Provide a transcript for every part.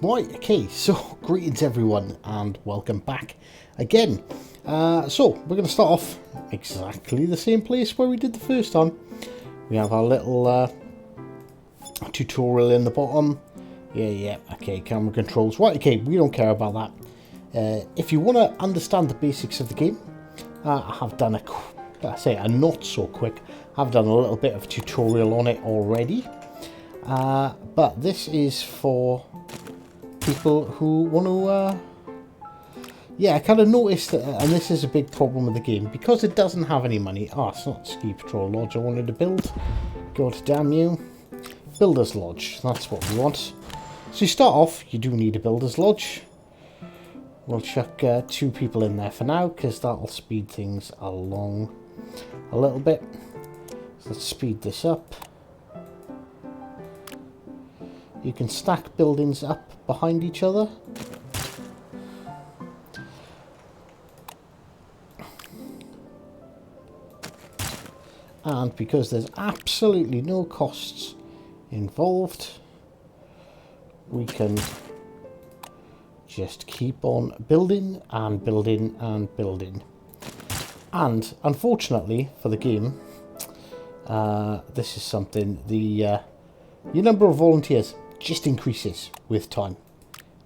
Right, okay, so greetings everyone and welcome back again. So we're going to start off exactly the same place where we did the first time. We have our little tutorial in the bottom. Yeah, okay, camera controls. Right, okay, we don't care about that. If you want to understand the basics of the game, I have done a not so quick, I've done a little bit of tutorial on it already. But this is for people who want to, I kind of noticed that, and this is a big problem with the game, because it doesn't have any money. It's not Ski Patrol Lodge I wanted to build. God damn you. Builder's Lodge, that's what we want. So you start off, you do need a Builder's Lodge. We'll chuck 2 people in there for now, because that'll speed things along a little bit. So let's speed this up. You can stack buildings up behind each other. And because there's absolutely no costs involved, we can just keep on building and building and building. And unfortunately for the game, this is something, your number of volunteers just increases with time.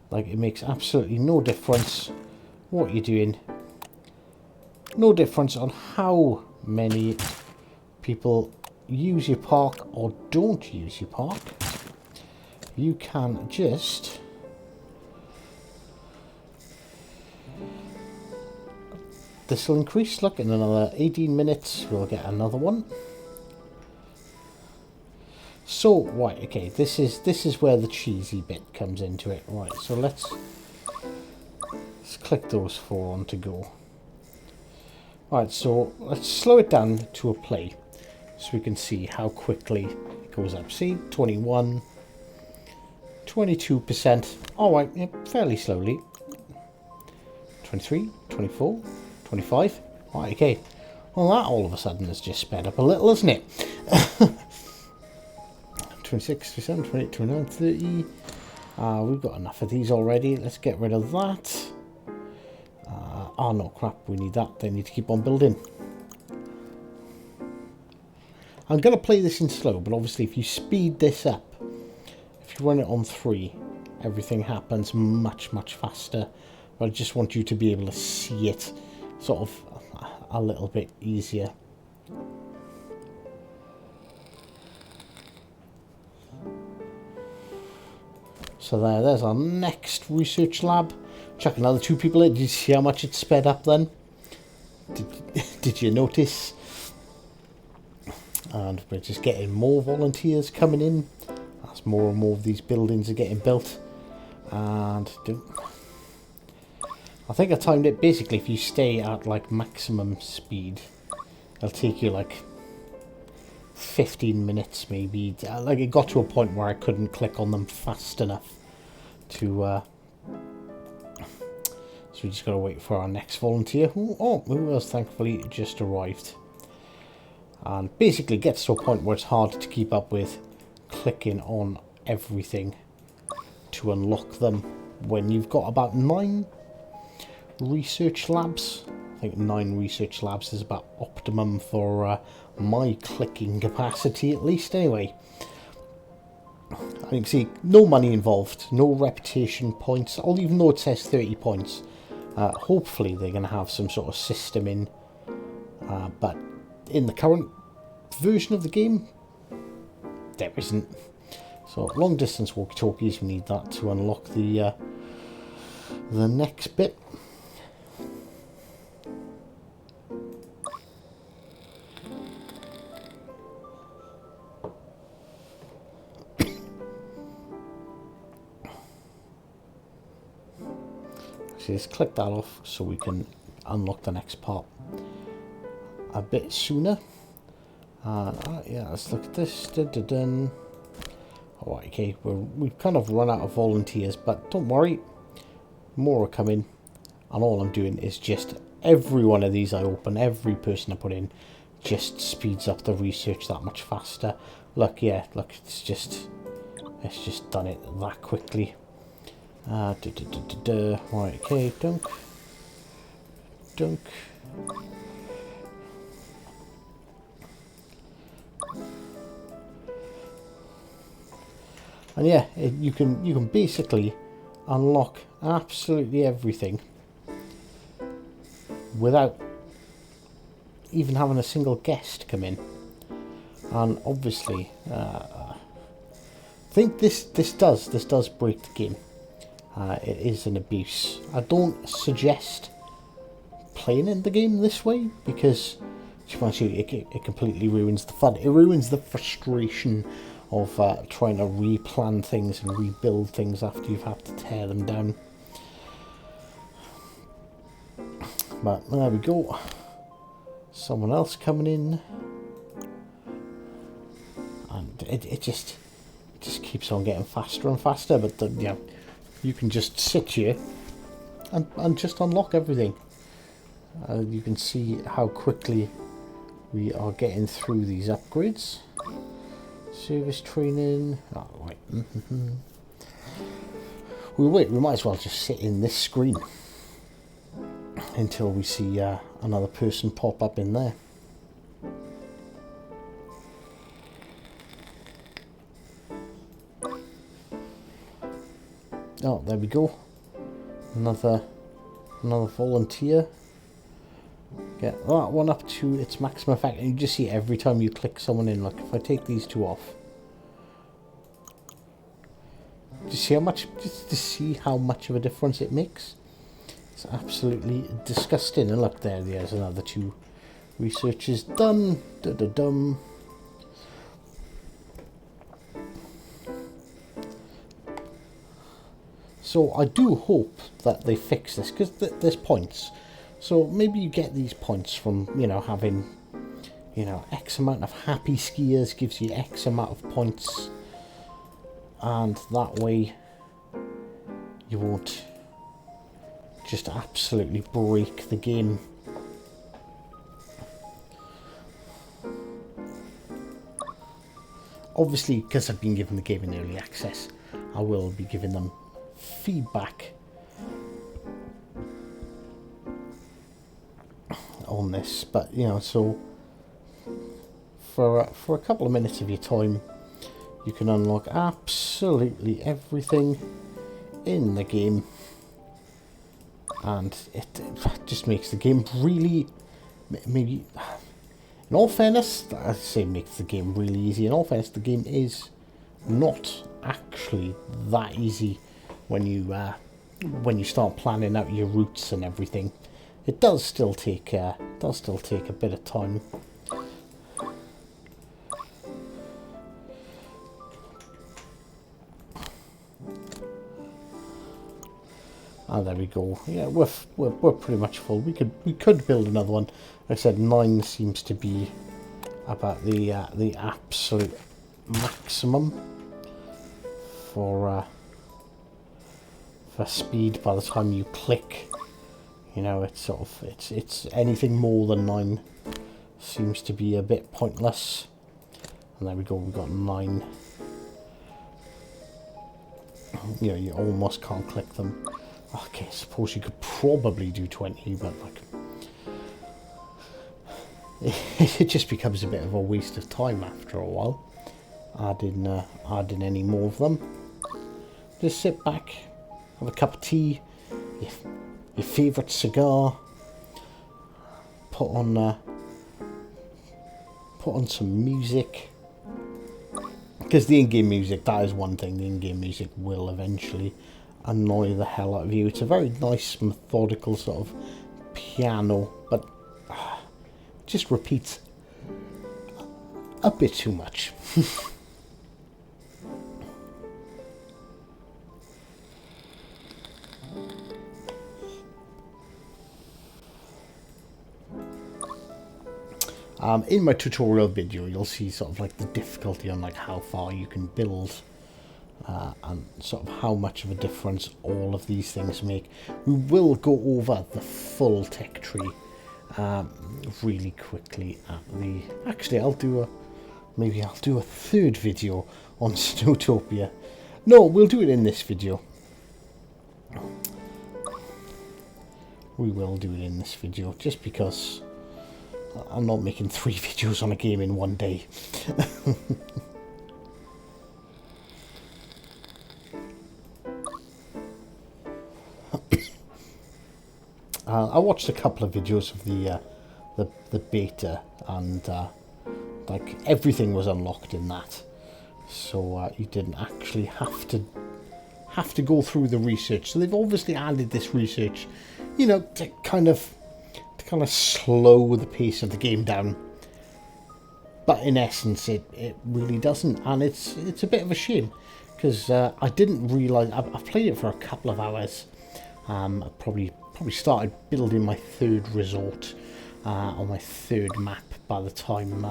Like, it makes absolutely no difference what you're doing. No difference on how many people use your park or don't use your park. You can just this will increase. Look, in another 18 minutes we'll get another one. So, right, okay, this is where the cheesy bit comes into it. Right, so let's click those 4 on to go. Right, so let's slow it down to a play so we can see how quickly it goes up. See, 21, 22%. Alright, yeah, fairly slowly. 23, 24, 25. Right, okay. Well, that all of a sudden has just sped up a little, isn't it? 26, 27, 28, 29, 30. We've got enough of these already. Let's get rid of that. Oh no, crap, we need that. They need to keep on building. I'm going to play this in slow, but obviously if you speed this up, if you run it on 3, everything happens much, much faster. But I just want you to be able to see it sort of a little bit easier. So there's our next research lab. Chuck another 2 people in. Did you see how much it sped up then? Did you notice? And we're just getting more volunteers coming in as more and more of these buildings are getting built. And I think I timed it. Basically, if you stay at like maximum speed, it'll take you like 15 minutes maybe. Like, it got to a point where I couldn't click on them fast enough to so we just gotta wait for our next volunteer, who else thankfully just arrived. And basically gets to a point where it's hard to keep up with clicking on everything to unlock them when you've got about 9 research labs. I think 9 research labs is about optimum for my clicking capacity, at least anyway. You can see no money involved, no reputation points, even though it says 30 points. Hopefully they're going to have some sort of system in, but in the current version of the game, there isn't. So long distance walkie-talkies, we need that to unlock the next bit. Just click that off so we can unlock the next part a bit sooner. Yeah, let's look at this. Alright, okay, we've kind of run out of volunteers, but don't worry, more are coming. And all I'm doing is just every one of these I open, every person I put in, just speeds up the research that much faster. Look, yeah, look, it's just done it that quickly. Right, okay, dunk. Dunk. And yeah, you can basically unlock absolutely everything without even having a single guest come in. And obviously, I think this does break the game. It is an abuse. I don't suggest playing in the game this way because, to be honest with you, it completely ruins the fun. It ruins the frustration of trying to replan things and rebuild things after you've had to tear them down. But there we go. Someone else coming in, and it just keeps on getting faster and faster. But yeah, you can just sit here and just unlock everything. You can see how quickly we are getting through these upgrades. Service training. Oh, right. We might as well just sit in this screen until we see another person pop up in there. Oh, there we go. Another volunteer. Get that one up to its maximum effect, and you just see every time you click someone in. Like if I take these two off, do you see how much? Just to see how much of a difference it makes. It's absolutely disgusting. And look there, there's another 2 researches done. Da-da-dum. So I do hope that they fix this, because there's points. So maybe you get these points from, having, X amount of happy skiers gives you X amount of points. And that way you won't just absolutely break the game. Obviously, because I've been given the game in early access, I will be giving them feedback on this. But so for a couple of minutes of your time, you can unlock absolutely everything in the game, and it just makes the game really, maybe, in all fairness, I say makes the game really easy. In all fairness, the game is not actually that easy when you start planning out your routes and everything. It does still take a bit of time. Oh, there we go. Yeah, we're pretty much full. We could build another one. Like I said, 9 seems to be about the absolute maximum for speed. By the time you click, it's anything more than 9 seems to be a bit pointless. And there we go. We got 9. You almost can't click them. Okay, I suppose you could probably do 20, but like, it just becomes a bit of a waste of time after a while, adding any more of them. Just sit back, have a cup of tea, your favourite cigar, put on some music, because the in-game music, that is one thing, the in-game music will eventually annoy the hell out of you. It's a very nice, methodical sort of piano, but just repeats a bit too much. In my tutorial video, you'll see sort of like the difficulty on like how far you can build. And sort of how much of a difference all of these things make. We will go over the full tech tree really quickly at the... Actually, I'll do a third video on Snowtopia. No, we'll do it in this video. we will do it in this video, just because I'm not making 3 videos on a game in one day. I watched a couple of videos of the beta, and like everything was unlocked in that, so you didn't actually have to go through the research. So they've obviously added this research, you know, to kind of slow the pace of the game down. But in essence, it really doesn't, and it's a bit of a shame, because I didn't realise. I've played it for a couple of hours. I probably started building my 3rd resort on my 3rd map by the time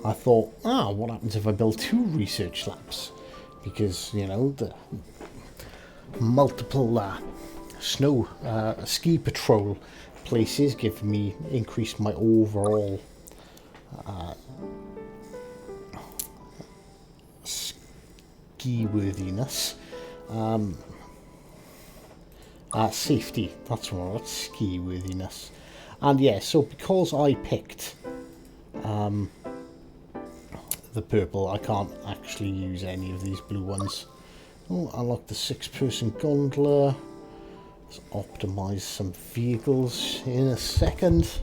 I thought, what happens if I build 2 research labs? Because, you know, the multiple snow ski patrol places give me increased my overall ski worthiness. Safety, that's what it's, ski worthiness. And yeah, so because I picked the purple, I can't actually use any of these blue ones. Oh, unlock the 6-person gondola. Let's optimize some vehicles in a second.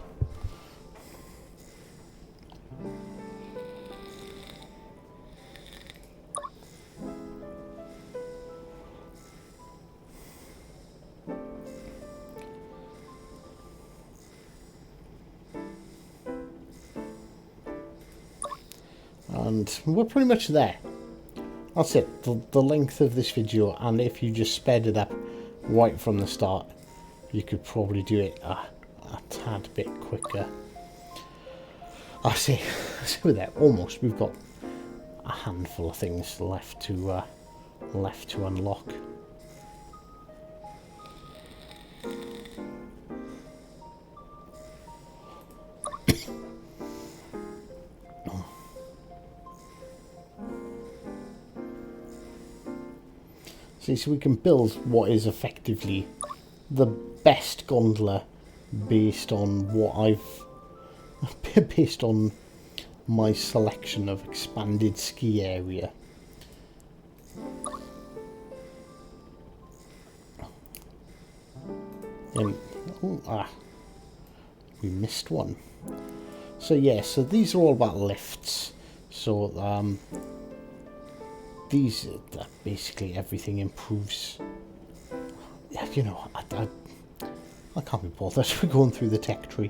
And we're pretty much there. That's it, the length of this video, and if you just sped it up right from the start, you could probably do it a tad bit quicker. I see, so we're there, almost. We've got a handful of things left to unlock. So we can build what is effectively the best gondola based on based on my selection of expanded ski area. And we missed one. So yeah, so these are all about lifts. So these basically everything improves. You know, I can't be bothered for going through the tech tree.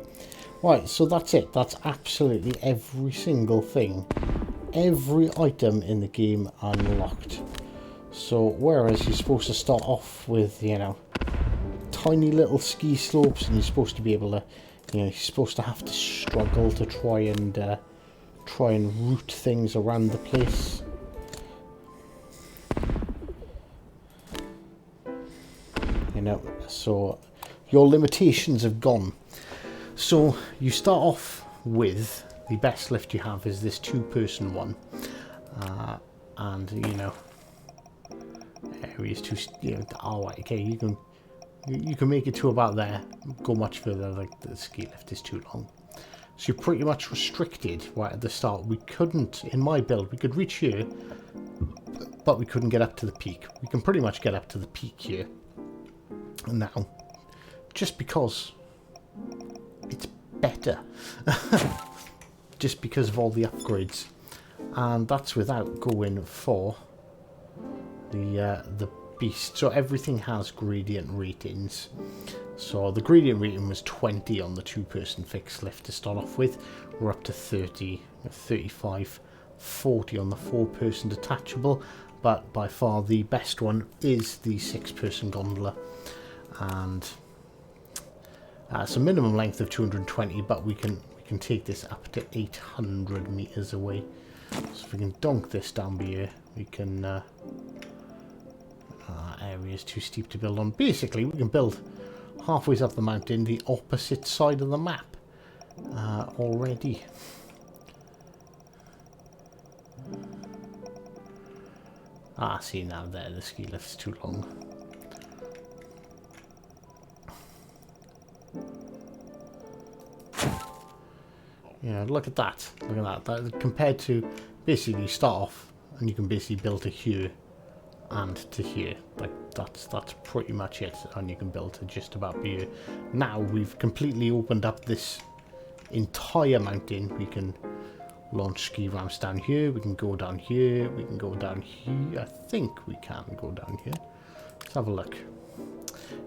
Right, so that's it. That's absolutely every single thing, every item in the game unlocked. So whereas you're supposed to start off with, you know, tiny little ski slopes, and you're supposed to be able to, you know, you're supposed to have to struggle to try and route things around the place. You know, so your limitations have gone. So you start off with the best lift you have is this 2-person one, and you know, areas too. You know, okay, you can make it to about there. Go much further, like the ski lift is too long. So you're pretty much restricted right at the start. We couldn't, in my build, we could reach here, but we couldn't get up to the peak. We can pretty much get up to the peak here now, just because it's better. Just because of all the upgrades, and that's without going for the beast. So everything has gradient ratings. So the gradient rating was 20 on the 2-person fixed lift to start off with. We're up to 30, 35, 40 on the 4-person detachable, but by far the best one is the 6-person gondola. And it's a minimum length of 220, but we can take this up to 800 meters away. So if we can dunk this down here, we can area's too steep to build on. Basically, we can build halfway up the mountain, the opposite side of the map already. See, now there, the ski lift's too long. Yeah, look at that. Look at that. Compared to, basically, you start off and you can basically build to here and to here. Like, that's pretty much it. And you can build to just about here. Now, we've completely opened up this entire mountain. We can launch ski ramps down here. We can go down here. We can go down here. I think we can go down here. Let's have a look.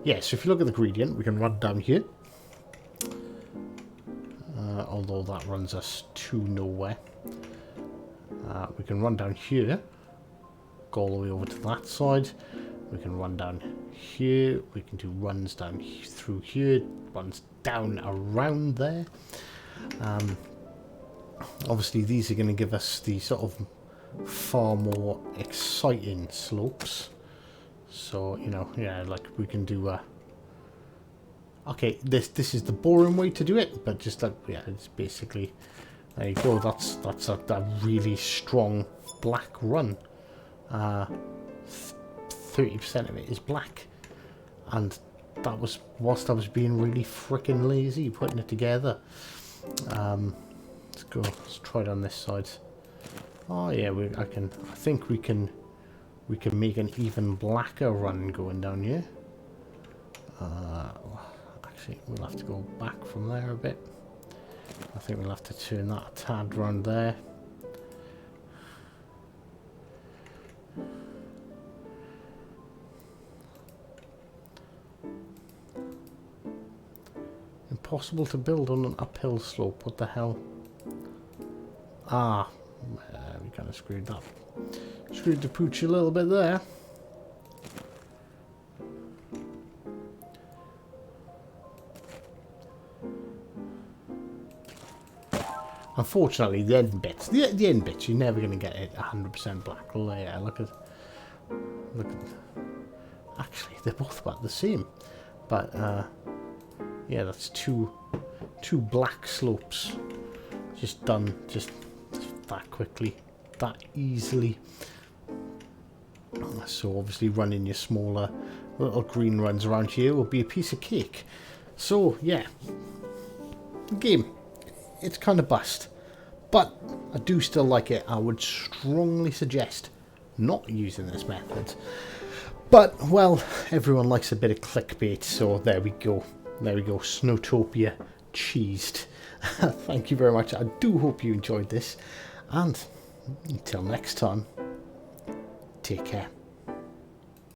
Yeah, so if you look at the gradient, we can run down here. Although that runs us to nowhere. We can run down here. Go all the way over to that side. We can run down here. We can do runs down through here. Runs down around there. Obviously, these are going to give us the sort of far more exciting slopes. So, you know, yeah, like we can do okay, this is the boring way to do it, but just like, yeah, it's basically, there you go. That's a really strong black run. 30% of it is black, and that was whilst I was being really freaking lazy putting it together. Let's go. Let's try it on this side. Oh yeah, I think we can make an even blacker run going down here. Actually, we'll have to go back from there a bit. I think we'll have to turn that a tad round there. Impossible to build on an uphill slope. What the hell? Ah, we kind of screwed that. Screwed the pooch a little bit there. Unfortunately, the end bits, you're never going to get it 100% black. Yeah, look at. Actually, they're both about the same, but yeah, that's two black slopes, just done just that quickly, that easily. So obviously, running your smaller little green runs around here will be a piece of cake. So yeah, the game. It's kind of bust, but I do still like it. I would strongly suggest not using this method. But, well, everyone likes a bit of clickbait, so there we go. There we go, Snowtopia cheesed. Thank you very much. I do hope you enjoyed this, and until next time, take care.